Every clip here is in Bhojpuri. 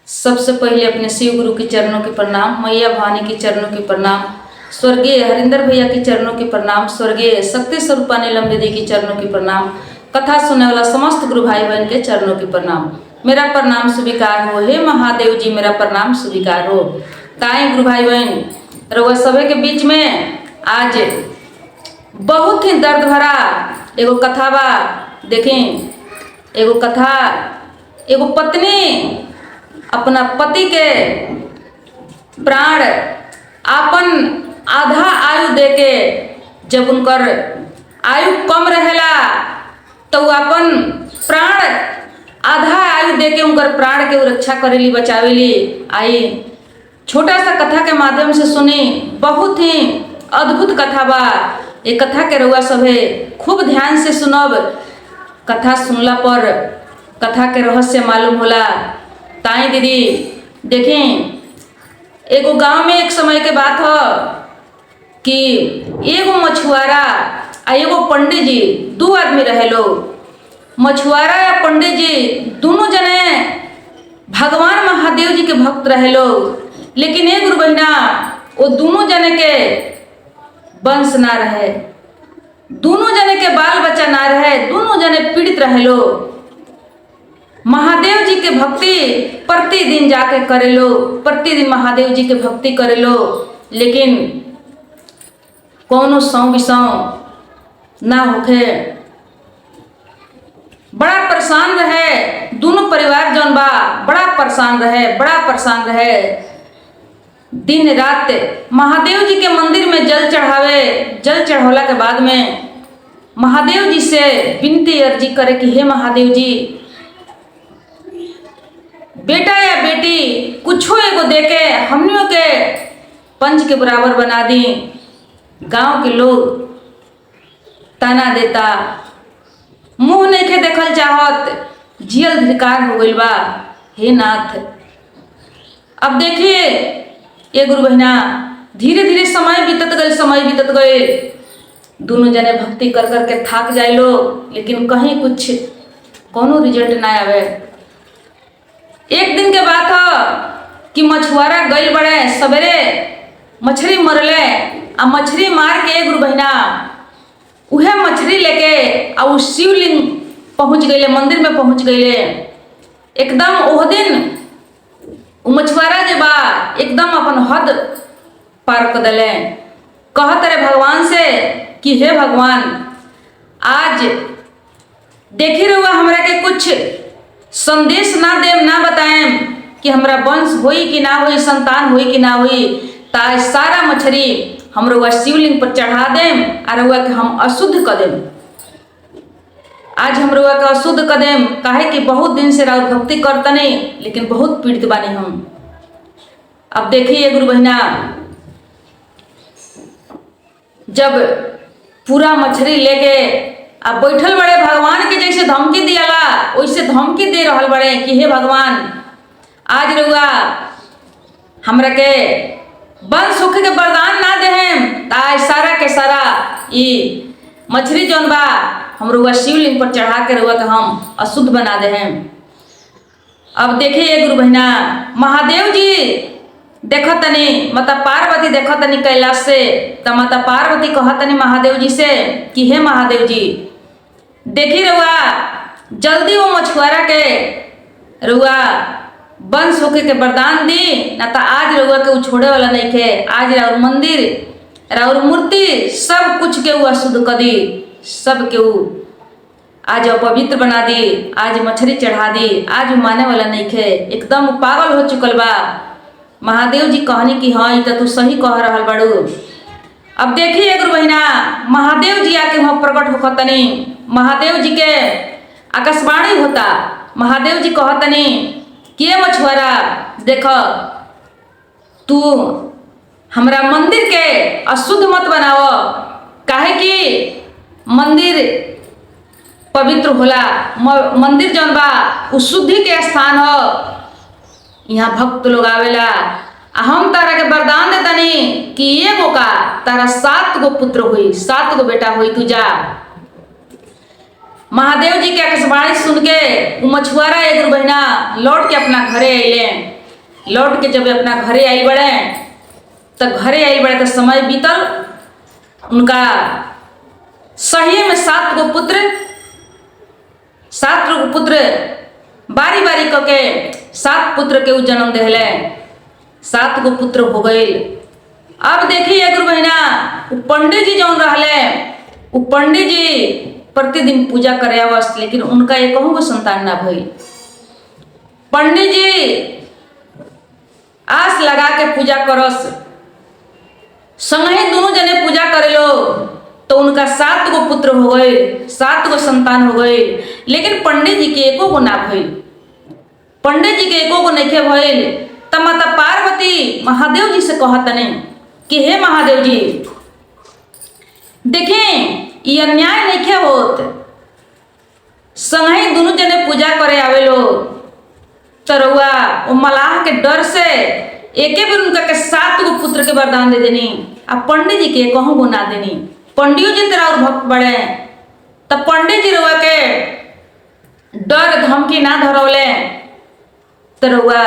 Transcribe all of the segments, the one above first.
सबसे पहले अपने शिव गुरु के चरणों के प्रणाम, मैया भवानी के चरणों के प्रणाम, स्वर्गीय हरिंदर भैया के चरणों के प्रणाम, स्वर्गीय शक्ति स्वरूपा नीलम दीदी के चरणों के प्रणाम, कथा सुनने वाला समस्त गुरु भाई बहन के चरणों के प्रणाम। मेरा प्रणाम स्वीकार हो, हे महादेव जी मेरा प्रणाम स्वीकार हो। ताई गुरु भाई बहन रउआ सभे के बीच में आज बहुत ही दर्द भरा एगो कथा बा। देखें, एगो कथा, एगो पत्नी अपना पति के प्राण आपन आधा आयु देके, जब उनकर आयु कम रहेला तो अपन प्राण आधा आयु देके उनकर प्राण के रक्षा करेली, बचावेली। आई छोटा सा कथा के माध्यम से सुनी, बहुत ही अद्भुत कथा बा। ये कथा के रउआ सभे खूब ध्यान से सुनब। कथा सुनला पर कथा के रहस्य मालूम होला। ताई दीदी देखें, एगो गांव में एक समय के बात हो कि एगो मछुआरा आ एगो पंडित जी, दो आदमी रहे लोग। मछुआरा या पंडित जी दोनों जने भगवान महादेव जी के भक्त रहे लोग, लेकिन एक गुरु बहिना वो दोनों जने के वंश ना रहे, दोनों जने के बाल बच्चा ना रहे, दोनों जने पीड़ित रहे लोग। महादेव जी के भक्ति प्रतिदिन जाके करे लो, प्रतिदिन महादेव जी के भक्ति करे लो, लेकिन कौनो सौ बिसौ ना होखे। बड़ा परेशान रहे दोनों परिवार, जौन बा बड़ा परेशान रहे। दिन रात महादेव जी के मंदिर में जल चढ़ावे, जल चढ़ौला के बाद में महादेव जी से विनती अर्जी करे कि हे महादेव जी, बेटा या बेटी कुछो एगो देके हमनियों के पंच के बराबर बना दी। गांव के लोग ताना देता, मुंह नहीं देखल चाहत, जियल धिकार हो गइल बा। हे नाथ, अब देखिए ये गुरु बहिना, धीरे धीरे समय बीतत गए। दोनों जने भक्ति कर करके थाक जाए लोग, लेकिन कहीं कुछ कोनो रिजल्ट ना आवे। एक दिन के बात हो कि मछुआरा गइल बड़े सवेरे मछली मरले, आ मछली मार के गुरु बहिना उहे मछली लेके आ उ शिवलिंग पहुंच गइले, मंदिर में पहुंच गइले। एकदम ओह दिन उ मछुआरा जे बा एकदम अपन हद पार कर देले। कहत रे भगवान से कि हे भगवान, आज देखी रहुआ हमरा के कुछ संदेश ना देम, ना बताएम कि हमरा वंश होई कि ना होई, संतान होई कि ना होई। ताज सारा मछली हम रउआ शिवलिंग पर चढ़ा देम और रउआ के हम अशुद्ध कर देम। आज हम रउआ के अशुद्ध कर देम, काहे कि बहुत दिन से राउर भक्ति करतनी, लेकिन बहुत पीड़ित बानी हम। अब देखिए गुरु बहिना, जब पूरा मछली लेके अब बैठल बड़े, भगवान के जैसे धमकी दियाला वैसे धमकी दे रहल बड़े कि हे भगवान, आज रउआ हमरा के वंश होखे के वरदान ना देहेम, ताज सारा के सारा ई मछली जौन बा हम रउआ शिवलिंग पर चढ़ा के रउआ के हम अशुद्ध बना देहेम। अब देखिए गुरु बहिना, महादेव जी देखतनी, माता पार्वती देखतनी कैलाश से, त माता पार्वती कहतनी महादेव जी से कि हे महादेव जी, देखी रउआ जल्दी वो मछुआरा के रउआ वंश होके के वरदान दी, ना तो आज रउआ के उ छोड़े वाला नहीं खे। आज राउर मंदिर, राउर मूर्ति सब कुछ के उ अशुद्ध कर दी, सब के उ आज अपवित्र बना दी, आज मछली चढ़ा दी, आज उ माने वाला नहीं खे, एकदम पागल हो चुकल बा। महादेव जी कहनी कि हाँ, तो तू सही कह रहल बाड़ू। अब देखिए गुरु बहिना, महादेव जी आके वहाँ प्रकट होखतनी। महादेव जी के आकाशवाणी होता, महादेव जी कहतनी कि मछुआरा देख, तू हमरा मंदिर के अशुद्ध मत बनाओ, काहे कि मंदिर पवित्र होला, मंदिर जौन बा उ शुद्धि के स्थान हो, यहाँ भक्त लोग आवेला। हम तारा के वरदान देतनी कि एगो का तारा 7 गो पुत्र हुई, 7 गो बेटा हुई, तू जा। महादेव जी के आकाशवाणी सुन के वो मछुआरा एगो बहिना लौट के अपना घरे अइले। लौट के जब अपना घरे आई बड़े तो समय बीतल। उनका सही में 7 गो पुत्र बारी बारी करके 7 पुत्र के उ जन्म दिले। 7 गो पुत्र हो गए। अब देखिए गुरु बहिना पंडित जी जौन रहले उ पंडित जी प्रतिदिन पूजा करे आवस, लेकिन उनका एक गो संतान ना भइल। पंडित जी आस लगा के पूजा करस, संगे दोनों जने पूजा करेलो तो उनका 7 गो पुत्र हो गए, 7 गो संतान हो गए। लेकिन पंडित जी के एको गो ना भइल। पंडित जी के एको गो नहीं भइल। तब माता पार्वती महादेव जी से कहतने कि हे महादेव जी देखें ये अन्याय नहीं होत, संगे दोनों जने पूजा करे आवेलो तो रउआ वो मलाह के डर से एके बेर उनका के 7 गो पुत्र के वरदान दे देनी, आ पंडित जी के कहूँ गो ना देनी। पंडित जी तेरा और भक्त बड़े तब पंडित जी रउआ के डर धमकी ना धरौले तो रउआ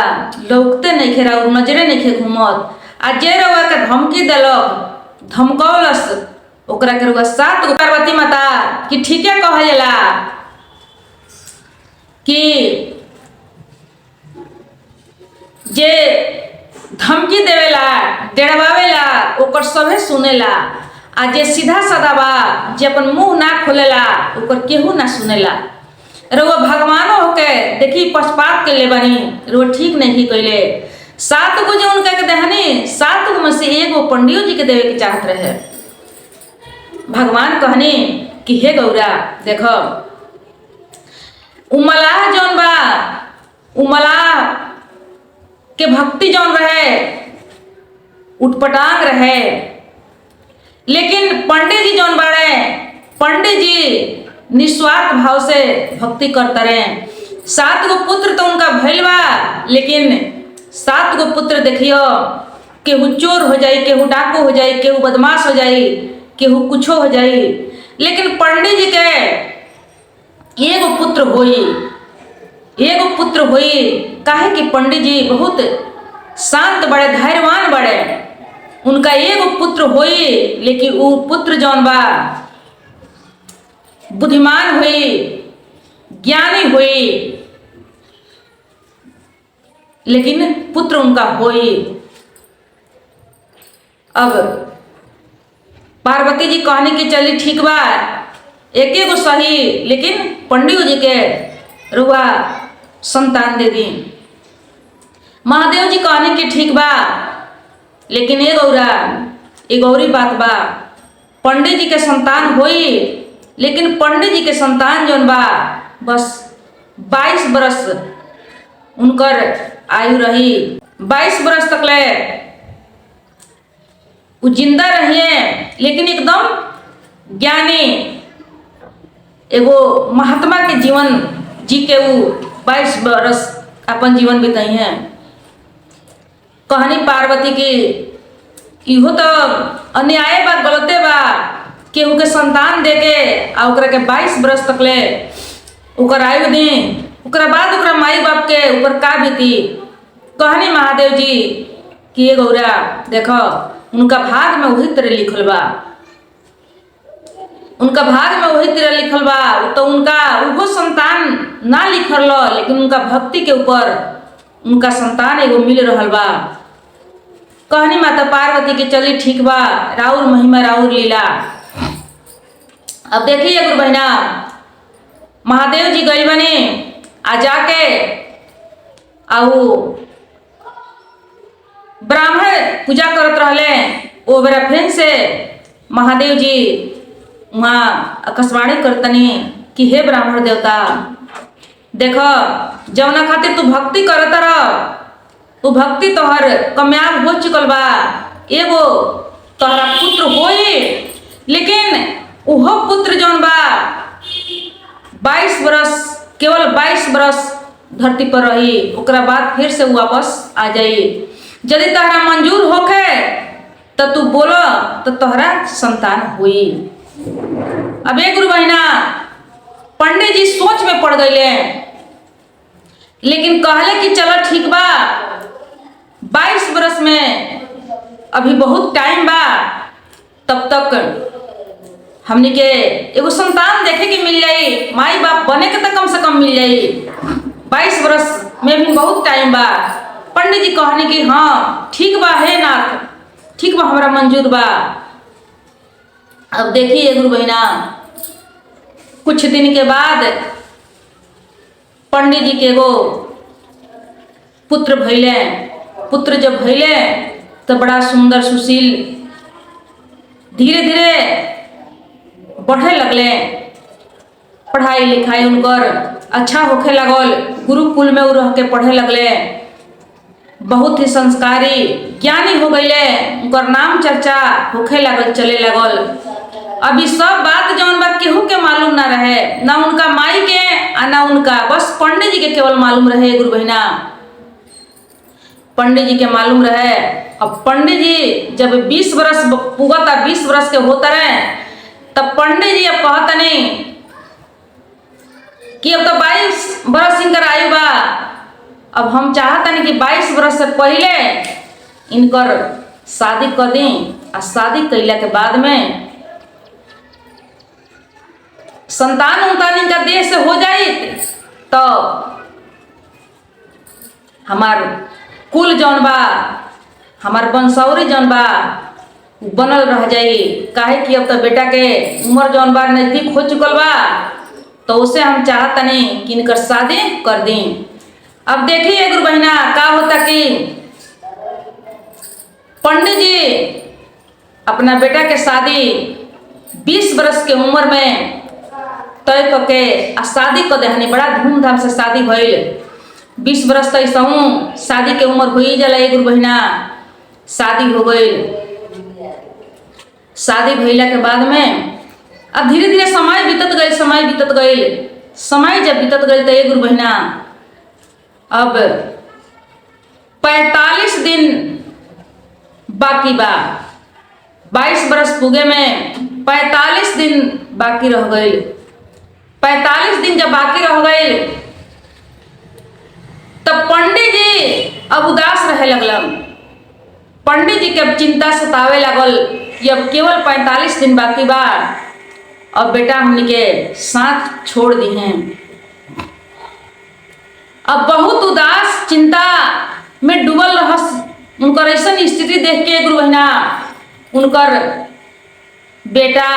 लौकते नहीं खे, और नजरे नहीं खे घूमत। आ जे रउआ के धमकी दिलक धमकौलस ओकरा के रउआ 7 गो पार्वती माता कि ठीके कहल जाला कि जे धमकी देवेला डेढ़वावेला ओकर सभे सुनेला, आ जे सीधा साधा बा जे अपन मुंह ना खोलेला ओकर केहू ना सुनेला। रउआ भगवानो होके देखी पक्षपात के ले बनी, रउआ ठीक नहीं कैले। 7 गो जो उनका के देहनी 7 गो में से एगो पंडियो जी के देवे के चाहत रहे। भगवान कहनी कि हे गौरा देखो उमलाह जौन बा उमलाह के भक्ति जौन रहे उटपटांग रहे, लेकिन पंडित जी जौन बाड़े पंडित जी निस्वार्थ भाव से भक्ति करते रहे। 7 गो पुत्र तो उनका भइल बा, लेकिन 7 गो पुत्र देखियो केहू चोर हो जाई, केहू डाकू हो जाई, केहू बदमाश हो जाई, केहू कुछो हो जाई। लेकिन पंडित जी के एगो पुत्र होई काहे कि पंडित जी बहुत शांत बड़े, धैर्यवान बड़े। उनका एगो पुत्र होई, लेकिन वो पुत्र जौन बा बुद्धिमान होई, ज्ञानी होई, लेकिन पुत्र उनका होई। अब पार्वती जी कहने की चली ठीक बा एके गो सही, लेकिन पंडित जी के रुआ संतान दे दी। महादेव जी कहने की ठीक बा, लेकिन ये गौरा ये गौरी बात बा पंडित जी के संतान होई, लेकिन पंडित जी के संतान जौन बा बस 22 बरस उनकर आयु रही। 22 बरस तक ले वो जिंदा रहिए, लेकिन एकदम ज्ञानी एगो महात्मा के जीवन जी के वो 22 बरस अपन जीवन बिताई हैं। कहानी पार्वती की इहो तो अन्याय बा, गलते बा केहू के संतान दे के आ ओकरा के 22 बरस तक ले ओकर आयु दी, ओकरा बाद ओकरा माई बाप के ऊपर का बीती। कहनी महादेव जी कि ये गौरा देखो उनका भाग में वही तरह लिखल बा, उनका भाग में वही तरह लिखल बा, तो उनका वो संतान ना लिखल लो, लेकिन उनका भक्ति के ऊपर उनका संतान एगो मिल रहल बा। कहनी माता पार्वती के चली ठीक बा, राउर महिमा राउर लीला। अब देखिए गुरु बहना महादेव जी गई बने आ जाके आओ ब्राह्मण पूजा करत रहले। ओ बेरा फिर से महादेव जी वहाँ आकाशवाणी करतनी कि हे ब्राह्मण देवता देखो जवना खातिर तू भक्ति करत रह वो भक्ति तोहर कामयाब हो चुकल बा, एगो तोहरा पुत्र होई, लेकिन उहो पुत्र जौन बा 22 बरस केवल 22 बरस धरती पर रही, ओकरा बाद फिर से वापस आ जाई। यदि तोहरा मंजूर होखे तो तू बोलो तो तोहरा संतान हुई। अब एक गुरु बहिना पंडित जी सोच में पड़ गए, लेकिन कहले कि चलो ठीक बा, 22 बरस में अभी बहुत टाइम बा, तब तक हमने के एगो संतान देखे के मिल जाई, माई बाप बने के तो कम से कम मिल जाई। 22 बरस में भी बहुत टाइम बा। पंडित जी कहने की हाँ ठीक बा है नाथ, ठीक बा, हमारा मंजूर बा। अब देखिए गुरु बहिना, कुछ दिन के बाद पंडित जी के एगो पुत्र भैले। पुत्र जब भैले तो बड़ा सुंदर सुशील धीरे धीरे बढ़े लगले, पढ़ाई लिखाई उनकर अच्छा होखे लगल, गुरुकुल में रह के पढ़े लगले, बहुत ही संस्कारी ज्ञानी हो गईले, उनकर नाम चर्चा होखे लगल, चले लगल। अभी सब बात जौन बा केहू के मालूम ना रहे, ना उनका माई के ना उनका, बस पंडित जी के केवल मालूम रहे गुरु बहिना, पंडित जी के मालूम रहे। अब पंडित जी जब 20 बरस पुगता, 20 बरस के होता रहे, तब पंडित जी अब कहता नहीं कि अब तो 22 बरस इनकर आयु बा, अब हम चाहता नहीं कि 22 बरस से पहले इनकर शादी कर दी, और शादी कैला के बाद में संतान उन्तान इनका देह से हो जाए तो हमार कुल जौन बा, हमार वंशावली जौन बा बनल रह जाई। काहे कि अब तो बेटा के उम्र जौन बा नजदीक हो चुकल बा, तो उसे हम चाहता नहीं कि इनकर शादी कर दी। अब देखिए गुरु बहिना का होता कि पंडित जी अपना बेटा के शादी 20 बरस के उम्र में तय करके शादी कर दे, बड़ा धूमधाम से शादी भइल। 20 बरस तक शादी के उम्र हो ही जाला गुरु बहिना, शादी हो गई। शादी भइला के बाद में अब धीरे धीरे समय बीतत गई, समय बीतत गई। समय जब बीतत गई तो ये गुरु बहिना अब 45 दिन बाकी बा। 22 बरस पुगे में 45 दिन बाकी रह गई। 45 दिन जब बाकी रह गई तब पंडित जी अब उदास रहे लगलन। पंडित जी के अब चिंता सतावे लगल कि अब केवल 45 दिन बाकी बा, अब बेटा हमने के साथ छोड़ दी हैं। अब बहुत उदास चिंता में डूबल रहस। उनकर ऐसा स्थिति देख के गुरु बहिना, उनकर बेटा,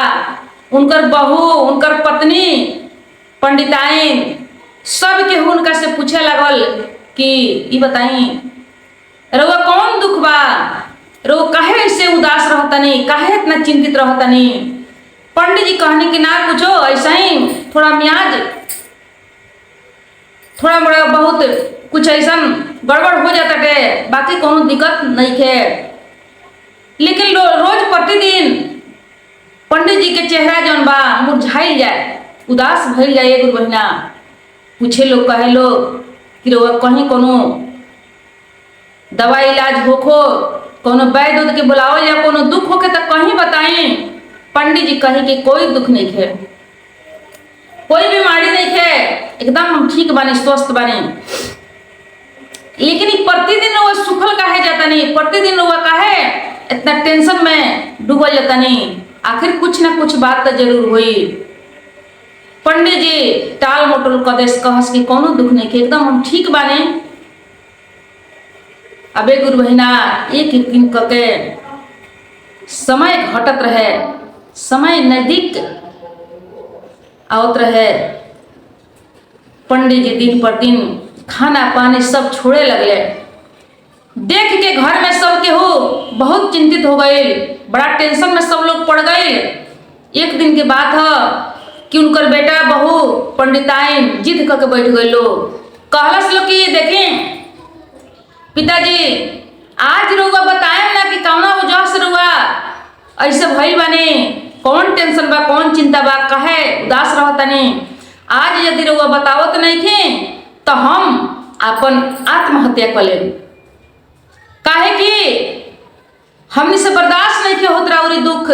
उनकर बहू, उनकर पत्नी, पंडिताइन सब के उनका से पूछे लगल कि ये बताई रउआ कौन दुख बा, रउआ काहे ऐसे उदास रहतनी, काहे इतना चिंतित रहतनी। पंडित जी कहने कि ना कुछो, ऐसा ही थोड़ा मियाज, थोड़ा बड़ा बहुत कुछ ऐसा गड़बड़ हो जाता है, बाकी कोनो दिक्कत नहीं है। लेकिन रोज प्रतिदिन पंडित जी के चेहरा जौन बा मुरझाइल जाए, उदास भइल जाए गुरु बहिना। पूछे लोग, कहे लोग कि रउआ कहीं कोनो दवा इलाज होखो, कोनो वैद्य उद के बुलाओ, या कोनो दुख होके तो कहीं बताएं। पंडित जी कहे कि कोई दुख नहीं है, कोई बीमारी नहीं है, एकदम हम ठीक बानी, स्वस्थ बानी। लेकिन प्रतिदिन रउआ सुखल काहे जाता नहीं, प्रतिदिन रउआ काहे इतना टेंशन में डूबल जाता नहीं, आखिर कुछ ना कुछ बात तो जरूर हुई। पंडित जी टाल मोटल कदेश कहस कि कोनो दुख नहीं के, एकदम हम ठीक बाने। अबे गुरु बहिना एक एक दिन करके समय घटत रहे, समय नजदीक आवत रहे। पंडित जी दिन पर दिन खाना पानी सब छोड़े लगले। देख के घर में सब के हो बहुत चिंतित हो गए, बड़ा टेंशन में सब लोग पड़ गए। एक दिन के बात है कि उनकर बेटा बहू पंडिताइन जिद करके बैठ गए। लोग कहलस लोग कि देखें पिताजी, आज रउआ बताएं ना कि कौना वजह से रउआ ऐसे भइल बानी, कौन टेंशन बा, कौन चिंता बा, काहे उदास रहतनी। आज यदि रउआ बतावत नहीं थे तो हम अपन आत्महत्या कर लेब, काहे कि हमनी से बर्दाश्त नहीं के होत राउरी दुख।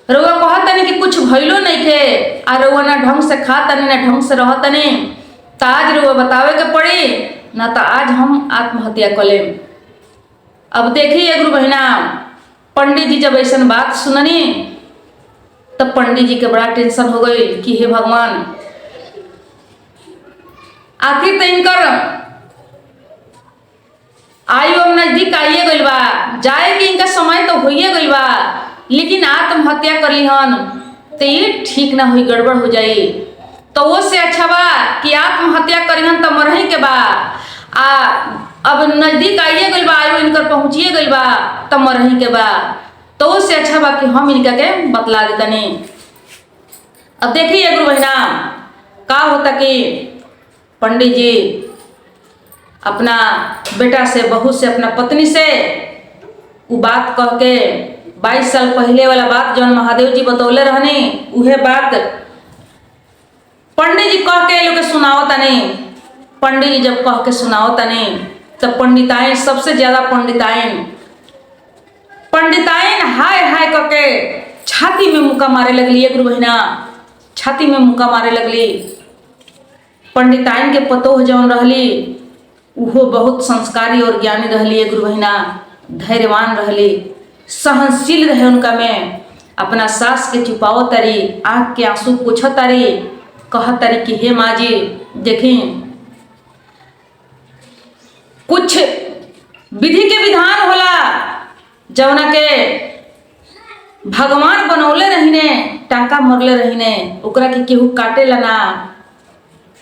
रउआ कहत तनी कि कुछ भइलो नहीं थे आ रउआ ना ढंग से खा तनी ना ढंग से रह तनी, तो आज रउआ बतावे के पड़ी ना, तो आज हम आत्महत्या कर लेम। अब देखिए गुरु बहिना, पंडित जी जब ऐसा बात सुननी तब पंडित जी के बड़ा टेंशन हो गई कि हे भगवान, आखिर तो इनकर आयु अब नजदीक आइए गइल बा, जाए कि इनका समय तो होइए गइल बा, लेकिन आत्महत्या कर लिहन तो ये ठीक ना हुई, गड़बड़ हो जाई। तो वो से अच्छा बा कि आत्महत्या करिहन तो मरही के बा, अब नजदीक आइए गइल बा, आयु इनकर पहुंचिए गइल बा तो मरही के बा। तो वो से अच्छा बा कि हम इनका के बतला देतनी। अब देखिए गुरु बहिना, का होता कि पंडित जी अपना बेटा से, बहू से, अपना पत्नी से वो बात कह के 22 साल पहले वाला बात जौन महादेव जी बतौले रहनी, उहे बात पंडित जी कह के लोग सुनाओ तनी। पंडित जी जब कह के सुनाओ तनी तब पंडिताइन, सबसे ज्यादा पंडिताइन हाय हाय कह के छाती में मुक्का मारे लगली। गुरु बहिना छाती में मुक्का मारे लगली। पंडिताइन के पतोह जौन रहली उहो बहुत संस्कारी और ज्ञानी रहली। गुरु बहिना धैर्यवान रहली, सहनशील रहे उनका में। अपना सास के छुपाओ तरी, आँख के आंसू पूछो तरी, कह तरी कि हे माँ जी देखी, कुछ विधि के विधान होला जौना के भगवान बनौले रहीने, टाका मरले रहीने, ओकरा के केहू काटेला ना,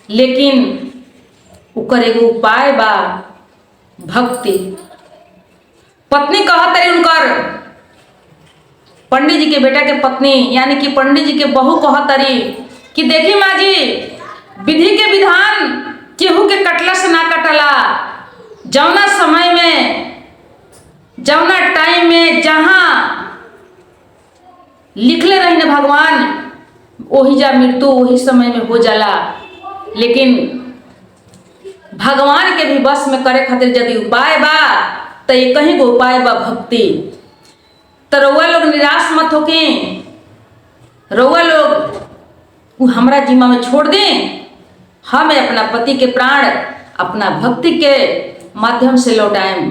लेकिन ओकर एगो उपाय बा, भक्ति। पत्नी कहत रही उनकर, पंडित जी के बेटा के पत्नी यानी कि पंडित जी के बहू कहत रही कि देखी माँ जी, विधि के विधान केहू के कटला से ना कटला। जौना समय में, जौना टाइम में, जहां लिखले रही ना भगवान, वही जा मृत्यु वही समय में हो जाला। लेकिन भगवान के भी बस में करे खातिर यदि उपाय बा तो ये कहीं को उपाय बा भक्ति। तो रउआ लोग निराश मत होके, रउआ लोग वो हमरा जिम्मा में छोड़ दें। हमें अपना पति के प्राण अपना भक्ति के माध्यम से लौटाएं।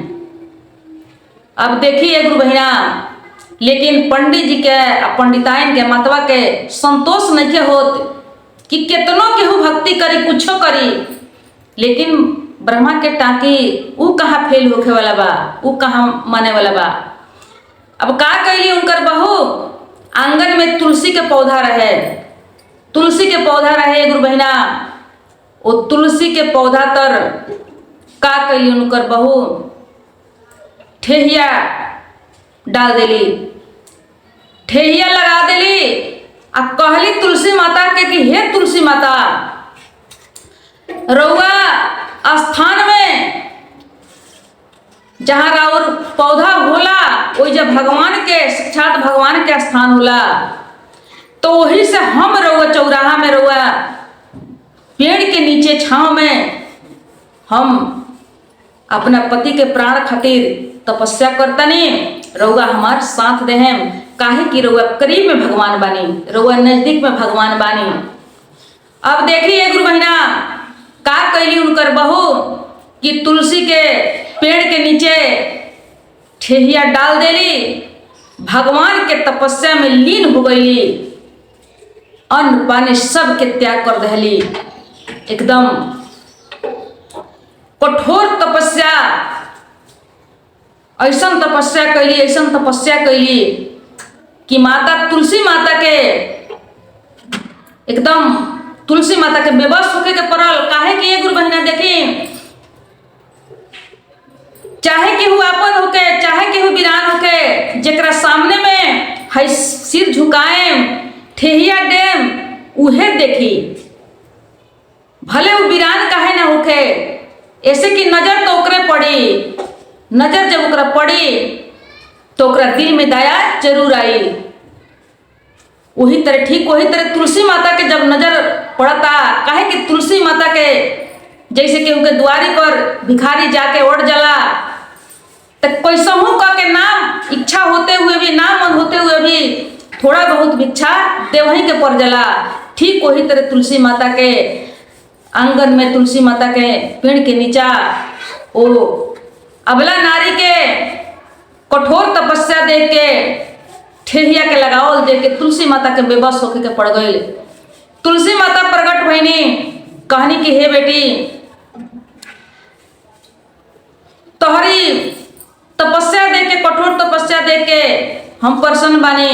अब देखिए गुरु बहिना, लेकिन पंडित जी के, पंडिताइन के मतवा के संतोष नहीं होत कि कितनो केहू भक्ति करी, कुछो करी, लेकिन ब्रह्मा के टाँकी ऊ कहाँ फेल होखे वाला बा, ऊ कहाँ माने वाला बा। अब का कैली उनकर बहू, आंगन में तुलसी के पौधा रहे, तुलसी के पौधा रहे गुरु बहिना, वो तुलसी के पौधा तर का कैली उनकर बहू, ठेहिया डाल देली, ठेहिया लगा देली। आ कहली तुलसी माता के कि हे तुलसी माता, रउआ स्थान में जहाँ राउर पौधा होला, वही जब भगवान के, साक्षात भगवान के स्थान होला, तो वही से हम रउआ चौराहा में, रउआ पेड़ के नीचे छांव में हम अपना पति के प्राण खातिर तपस्या करतनी। रउआ हमार साथ देहम, काहे कि रउआ करीब में भगवान बानी, रउआ नजदीक में भगवान बानी। अब देखिए गुरु बहिना, का कैली उनकर बहू कि तुलसी के पेड़ के नीचे ठेहिया डाल देली, भगवान के तपस्या में लीन हो गईली, अन्न पानी सब के त्याग कर दहली। एकदम कठोर तपस्या, ऐसा तपस्या कैली, ऐसा तपस्या कैली कि माता तुलसी माता के एकदम, तुलसी माता के बेबस होके के पड़ल। काहे कि ये गुरु बहिना देखी, चाहे केहू आपन होके, चाहे केहू वीरान होके, जेकरा सामने में है सिर झुकाए, ठेहिया देम, उहे देखी, भले वो वीरान काहे ना होके। ऐसे कि नजर तो ओकरे पड़ी, नजर जब ओकरा पड़ी तो ओकरा दिल में दया जरूर आई। वही तरह, ठीक वही तरह तुलसी माता के जब नजर पड़ता, काहे कि तुलसी माता के जैसे कि उनके द्वारी पर भिखारी जाके उड़ जाला, तो कैसहू का के नाम इच्छा होते हुए भी, नाम मन होते हुए भी थोड़ा बहुत भिक्षा देवही के पड़ जाला। ठीक वही तरह तुलसी माता के आंगन में, तुलसी माता के पेड़ के नीचा वो अबला नारी के कठोर तपस्या देख के, ठेहिया के लगावल देख के तुलसी माता के बेबस होके के पड़ गई। तुलसी माता प्रकट भईनी, कहनी कि हे बेटी, तोहरी तपस्या देख के, कठोर तपस्या देख के हम प्रसन्न बानी।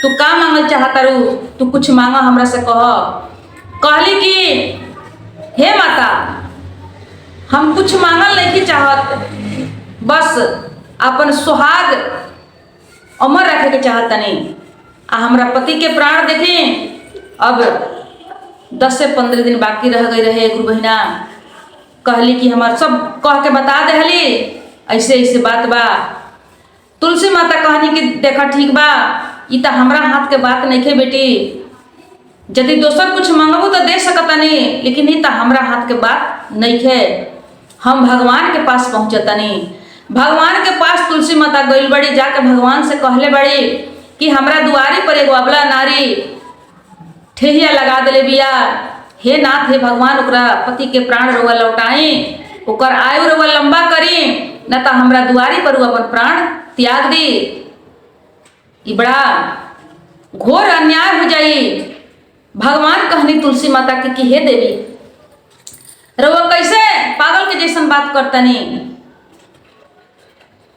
तू का मांगल चाहतारू? तू कुछ मांगा हमरा से कह। कहली कि हे माता, हम कुछ मांगल नहीं चाहत, बस अपन सुहाग अमर रखे के चाहतनी। आ हमरा पति के प्राण देखी, अब 10 से 15 दिन बाकी रह गई रहे। गुरु बहिना कहली कि हमार सब कह के बता देहली, ऐसे ऐसे बात बा। तुलसी माता कहनी कि देखा ठीक बा, ई त हमरा हाथ के बात नहीं खे बेटी। यदि दोसर कुछ मांगबू तो दे सकतनी, लेकिन ई त हमरा हाथ के बात नहीं खे। हम भगवान के पास पहुँचतनी। भगवान के पास तुलसी माता गइल बड़ी, जाके भगवान से कहले बड़ी कि हमरा दुआरी पर एगो अबला नारी ठेहिया लगा दिले बिया। हे नाथ, हे भगवान, ओकरा पति के प्राण रउआ लौटाई, ओकर आयु रउआ लंबा करी, न तो हमरा दुआरी पर उ अपन प्राण त्याग दी। ई बड़ा घोर अन्याय हो जाई। भगवान कहनी तुलसी माता के कि हे देवी, रउआ कैसे पागल के जैसन बात करतनी?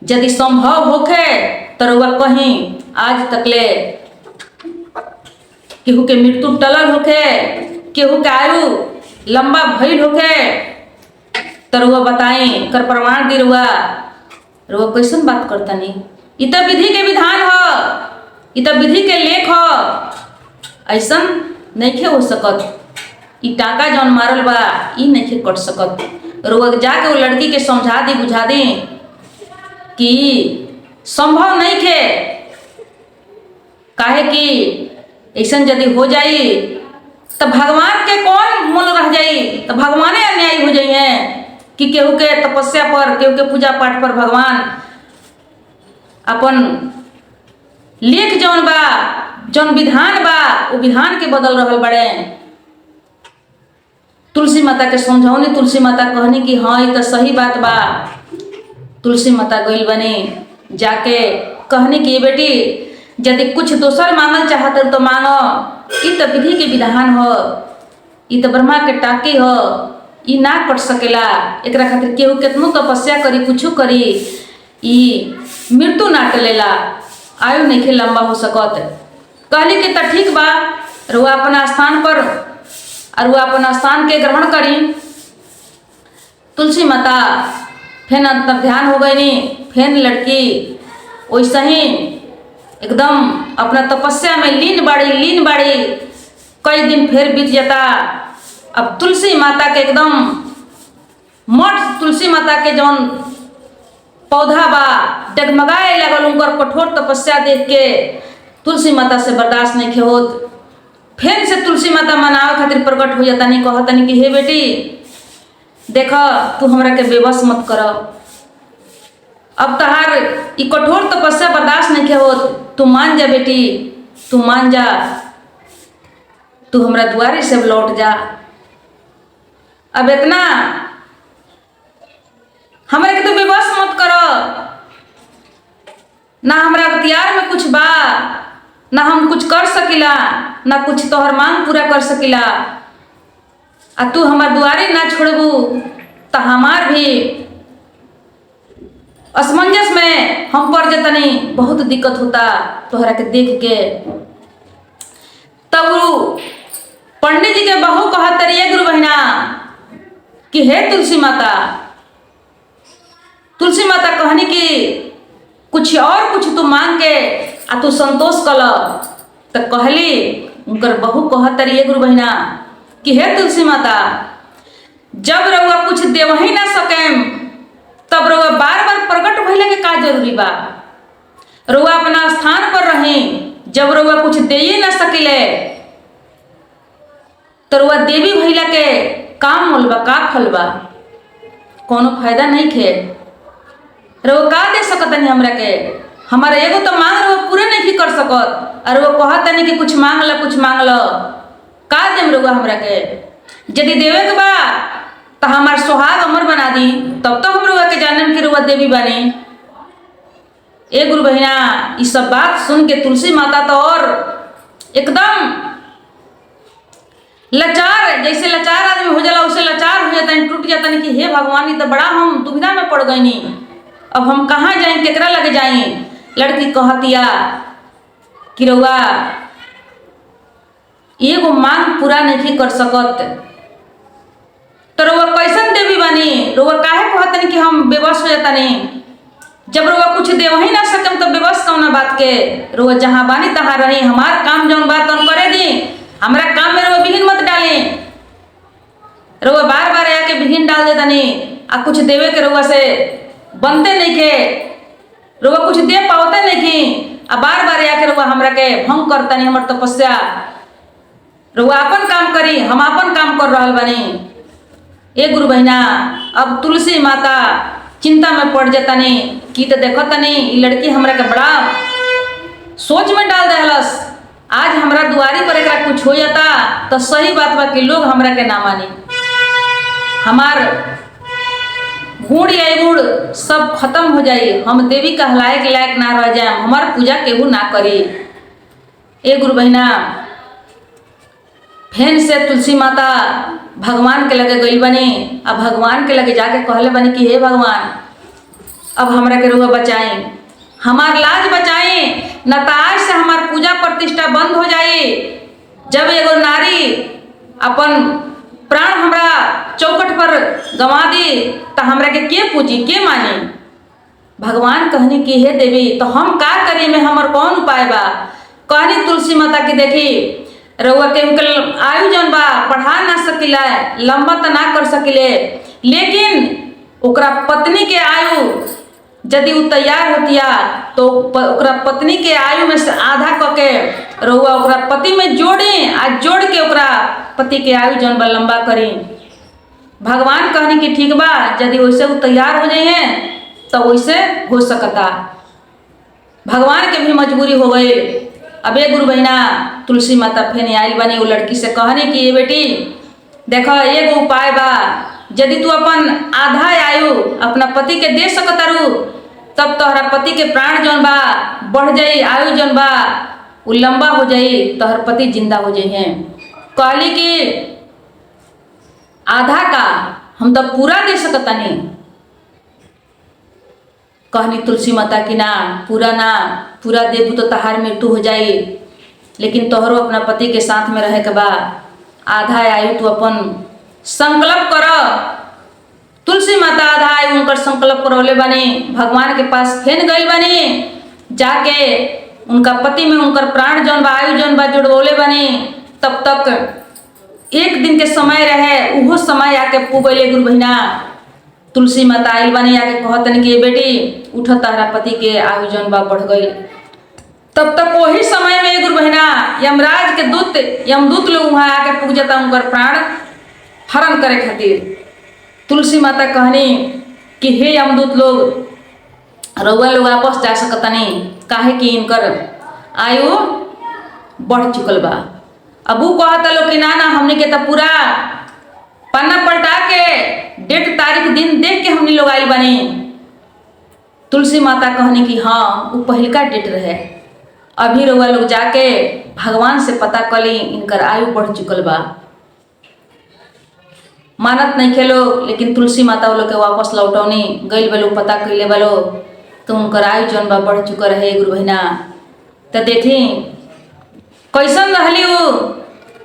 यदि संभव होखे तो रउआ कहीं आज तकले केहू के मृत्यु टलल होखे, केहू के आयु लंबा भइल होखे, तो रउआ बताई, कर प्रमाण दी। रउआ कैसन बात करतनी? इ त विधि के विधान ह, इ त विधि के लेख ह। ऐसन नइखे हो सकत। इ टाका जौन मारल बा इ नइखे कट सकत। रउआ जाके वो लड़की के समझा दी, बुझा दी कि संभव नइखे। काहे कि ऐसन यदि हो जाई तो भगवान के कौन मोल रह जाई? तो भगवाने अन्यायी हो जाई है कि केहू के तपस्या पर, केहू के पूजा पाठ पर भगवान अपन लेख जौन बा, जौन विधान बा, वो विधान के बदल रहल बड़े। तुलसी माता के समझौनी। तुलसी माता कहनी कि हाँ, ये तो सही बात बा। तुलसी माता गइल बनी, जाके कहनी कि बेटी, यदि कुछ दोसर मांगल चाहत तो मांगो। ई तो विधि के विधान हो, ई तो ब्रह्मा के टाके हो, ई ना कट सकेला। एकरा खातिर केहू केतनो तपस्या करी, कुछ करी, ई मृत्यु ना टलेला, आयु नहीं लंबा हो सकत। कहली कि त ठीक बा, रुआ अपना स्थान पर, रुआ अपना स्थान के ग्रहण करी। तुलसी माता फिर अंतर ध्यान हो गई। फिर लड़की वैसे ही एकदम अपना तपस्या में लीन बाड़ी। कई दिन फिर बीत जाता। अब तुलसी माता के एकदम मठ, तुलसी माता के जौन पौधा बा डगमगाए लगल। उनकर कठोर तपस्या देख के तुलसी माता से बर्दाश्त नहीं होत। फिर से तुलसी माता मनावे खातिर प्रकट हो जाता। नहीं कहतनी कि हे बेटी, देख, तू हमरा के बेबस मत कर। अब तहार ई कठोर तपस्या बर्दाश्त नहीं होत। तू मान जा बेटी, तू मान जा, तू हमरा दुआरे से लौट जा। अब इतना हमरा के तू बेबस मत कर। ना हमरा अख्तियार में कुछ बा, ना हम कुछ कर सकिला, ना कुछ तोहर मांग पूरा कर सकिला। आ तू हमार दुआरे ना छोड़बू तो हमार भी असमंजस में हम पड़ जतनी। बहुत दिक्कत होता तोहरा के देख के। तब पंडित जी के बहू कहतरिए गुरु बहिना कि हे तुलसी माता। तुलसी माता कहनी कि कुछ और कुछ तू मांग के आ तू संतोष कल। तो कहली उनकर बहू कहतरिए गुरु बहिना कि हे तुलसी माता, जब रउआ कुछ देवही ना सकेम तब रउआ बार बार प्रकट भइले के का जरूरी बा? रउआ अपना स्थान पर रही। जब रउआ कुछ दे ही ना सकिले तो रउआ देवी भइला के काम मोल बा, का फल बा? कोनो फायदा नहीं खे। रउआ का दे सकतनी हमरा के? हमारा एगो तो मांग रउआ पूरे नहीं कर सकत। और वो कहता नहीं कि कुछ मांग लो कुछ मांग लो। का देम रउआ हमरा के? यदि देवे के बा तो हमार सुहाग अमर बना दी, तब तो हम रउआ के जानम कि रउआ देवी बानी। ए गुरु बहिना, ये सब बात सुन के तुलसी माता तो और एकदम लाचार, जैसे लाचार आदमी हो जाला उसे लाचार हो जाता है, टूट जाता नहीं कि हे भगवान, ये तो बड़ा हम दुविधा में पड़ गई नी, अब हम कहाँ जाएं, केकरा लगे जाएं। लड़की कहतिया कि रउआ एगो मांग पूरा नहीं कर सकत, तो रउआ कैसन देवी बानी? रउआ काहे कहतनी कि हम बेबस हो जाता नहीं? जब रउआ कुछ दे वही ना सकम तो बेबस कौना बात के? रउआ जहाँ बानी तहाँ रही, हमार काम जौन बात हम करे दी, हमारा काम में रउआ विघिन मत डाली। रउआ बार बार आके विघिन डाल देता नहीं, आ कुछ देवे के रउआ से बनते नहीं के, रउआ कुछ दे पाते नहीं की, आ बार बार आके रउआ हमरा के भंग करता नहीं हमार तपस्या। रउआ अपन काम करी, हम अपन काम कर रहल बानी। ए गुरु बहिना, अब तुलसी माता चिंता में पड़ जाता नहीं कि तो देखो तनी लड़की हमरा के बड़ा सोच में डाल दहलस। आज हमरा दुआरी पर एकरा कुछ हो जाता तो सही बात बा कि लोग हमरा के ना मानी, हमार गुण या गुण सब खत्म हो जाई, हम देवी कहलाए के लायक ना रह जाए, हमार पूजा केहू ना करी। ए गुरु बहिना, फेन से तुलसी माता भगवान के लगे गई बनी। अब भगवान के लगे जाके कहले बनी कि हे भगवान, अब हमरा के रउआ बचाई, हमार लाज बचाई, न तो आज से हमार पूजा प्रतिष्ठा बंद हो जाई। जब एगो नारी अपन प्राण हमरा चौकट पर गंवा दी तो हमरा के पूजी के मानी? भगवान कहनी कि हे देवी, तो हम का करी में हमर कौन उपाय बा? कहनी तुलसी माता की देखी, रउआ के आयु जौन बा बढ़ा ना सकिला, लंबा तो ना कर सकिले, लेकिन ओकरा पत्नी के आयु यदि उ तैयार होतिया तो ओकरा पत्नी के आयु में से आधा करके रउआ ओकरा पति में जोड़ी, आ जोड़ के ओकरा पति के आयु जौन बा लंबा करी। भगवान कहनी कि ठीक बा, यदि वैसे उ तैयार हो जाइए तो वैसे हो सकता। भगवान के भी मजबूरी हो गई। अब ए गुरु बहिना, तुलसी माता फेन आइल बनी, वो लड़की से कहनी कि ये बेटी देखो, एगो उपाय बा, यदि तू अपन आधा आयु अपना पति के दे सकतारू तब तोहरा पति के प्राण जौन बा बढ़ जाई, आयु जौन बा वो लंबा हो जाई, तोहर पति जिंदा हो जाई हैं। कहली कि आधा का हम तो पूरा दे सकता नहीं। कहनी तुलसी माता की ना, पूरा देबू तो तहार मृत्यु हो जाई, लेकिन तोहरो अपना पति के साथ में रहे के बा, आधा आयु तू अपन संकल्प कर। तुलसी माता आधा आयु उनकर संकल्प करौले बनी, भगवान के पास फेन गई बनी, जाके उनका पति में उनकर प्राण जौन बा आयु जौन बा जुड़वले बनी। तब तक एक दिन के समय रहे, उहो समय आके पुगले गुरु बहिना। तुलसी माता आइल बनी, आके कहतन कि बेटी उठ, तारा पति के आयु जौन बा बढ़ गई। तब तक वही समय में गुरु बहिना यमराज के दूत, यमदूत लोग वहाँ आके पुग जाता उनकर प्राण हरण करे खातिर। तुलसी माता कहनी कि हे यमदूत लोग, रउआ लोग वापस जा सकता नहीं, काहे कि इनकर आयु बढ़ चुकल बा। अब वो कहता लोग कि ना हमने के तो पूरा पन्ना पलटा के डेट तारीख दिन देख के हमने लोग आइल बनी। तुलसी माता कहनी कि हाँ, वो पहिलका डेट रहे, अभी रउआ लोग जाके भगवान से पता कली, इनकर आयु बढ़ चुकल बा। मानत नहीं खेलो, लेकिन तुलसी माता वो लोग के वापस लौटौनी गई बलो, पता कैले बलो तो उनकर आयु जौन बा बढ़ चुका रहे गुरु बहिना। तो देखी कैसन रहली, वो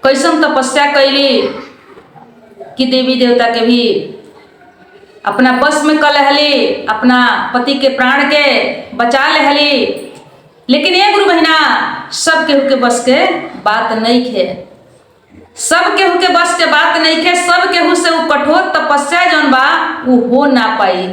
कैसन तपस्या कैली कि देवी देवता के भी अपना बस में कर लहली, अपना पति के प्राण के बचा लहली। लेकिन ये गुरु बहिना, सब केहू के बस के बात नहीं खे, सब केहू के बस के बात नहीं खे, सब केहू से वो कठोर तपस्या जौन बा वो हो ना पाई।